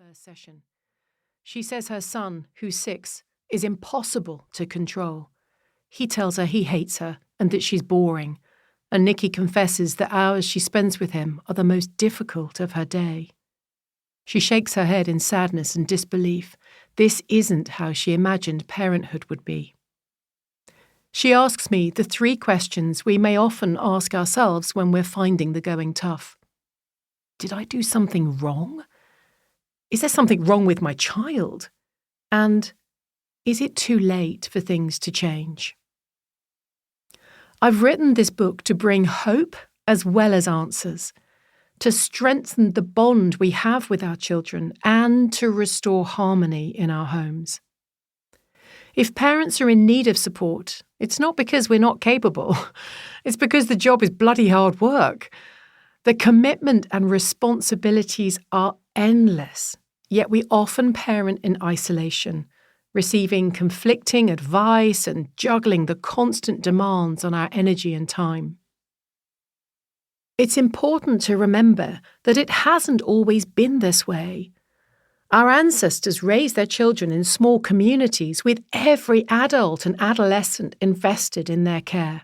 first session. She says her son, who's 6, is impossible to control. He tells her he hates her and that she's boring, and Nikki confesses the hours she spends with him are the most difficult of her day. She shakes her head in sadness and disbelief. This isn't how she imagined parenthood would be. She asks me the 3 questions we may often ask ourselves when we're finding the going tough. Did I do something wrong? Is there something wrong with my child? And is it too late for things to change? I've written this book to bring hope as well as answers, to strengthen the bond we have with our children and to restore harmony in our homes. If parents are in need of support, it's not because we're not capable. It's because the job is bloody hard work. The commitment and responsibilities are endless, yet we often parent in isolation, receiving conflicting advice and juggling the constant demands on our energy and time. It's important to remember that it hasn't always been this way. Our ancestors raised their children in small communities with every adult and adolescent invested in their care.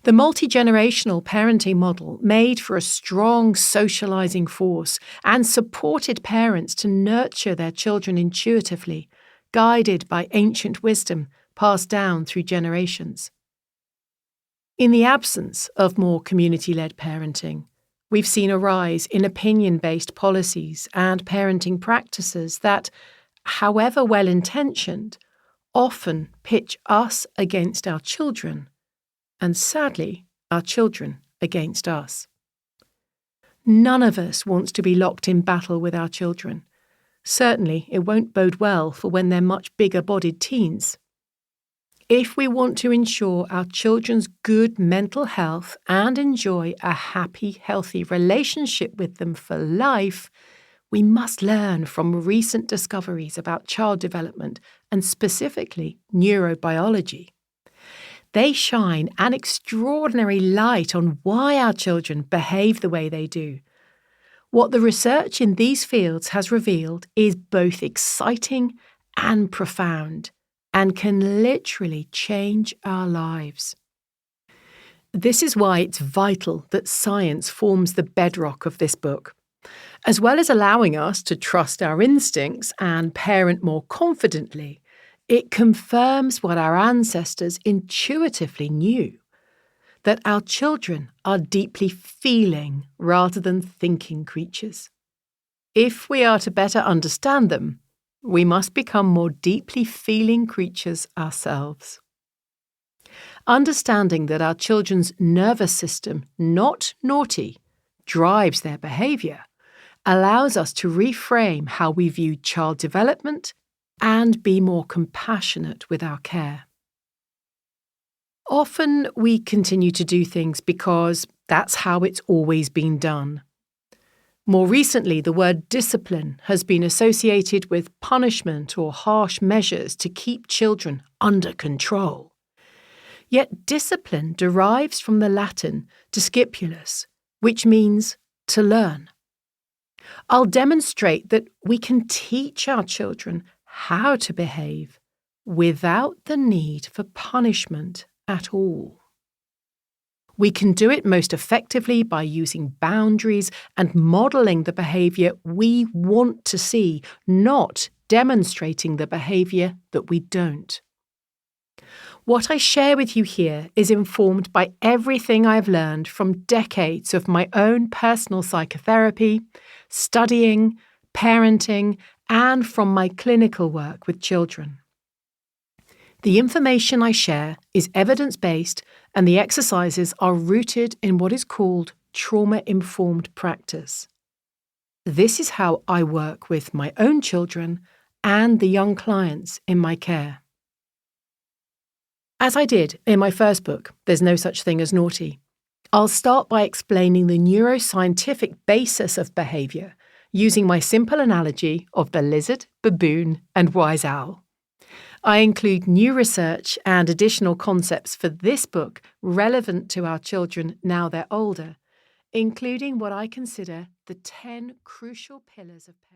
The multi-generational parenting model made for a strong socializing force and supported parents to nurture their children intuitively, guided by ancient wisdom passed down through generations. In the absence of more community-led parenting, we've seen a rise in opinion-based policies and parenting practices that, however well-intentioned, often pitch us against our children, and sadly, our children against us. None of us wants to be locked in battle with our children. Certainly, it won't bode well for when they're much bigger-bodied teens. If we want to ensure our children's good mental health and enjoy a happy, healthy relationship with them for life, we must learn from recent discoveries about child development and specifically neurobiology. They shine an extraordinary light on why our children behave the way they do. What the research in these fields has revealed is both exciting and profound, and can literally change our lives. This is why it's vital that science forms the bedrock of this book. As well as allowing us to trust our instincts and parent more confidently, it confirms what our ancestors intuitively knew, that our children are deeply feeling rather than thinking creatures. If we are to better understand them, we must become more deeply feeling creatures ourselves. Understanding that our children's nervous system, not naughty, drives their behaviour, allows us to reframe how we view child development and be more compassionate with our care. Often we continue to do things because that's how it's always been done. More recently, the word discipline has been associated with punishment or harsh measures to keep children under control. Yet discipline derives from the Latin discipulus, which means to learn. I'll demonstrate that we can teach our children how to behave without the need for punishment at all. We can do it most effectively by using boundaries and modelling the behaviour we want to see, not demonstrating the behaviour that we don't. What I share with you here is informed by everything I've learned from decades of my own personal psychotherapy, studying, parenting, and from my clinical work with children. The information I share is evidence-based and the exercises are rooted in what is called trauma-informed practice. This is how I work with my own children and the young clients in my care. As I did in my first book, There's No Such Thing as Naughty, I'll start by explaining the neuroscientific basis of behaviour using my simple analogy of the lizard, baboon, and wise owl. I include new research and additional concepts for this book relevant to our children now they're older, including what I consider the 10 crucial pillars of parenting.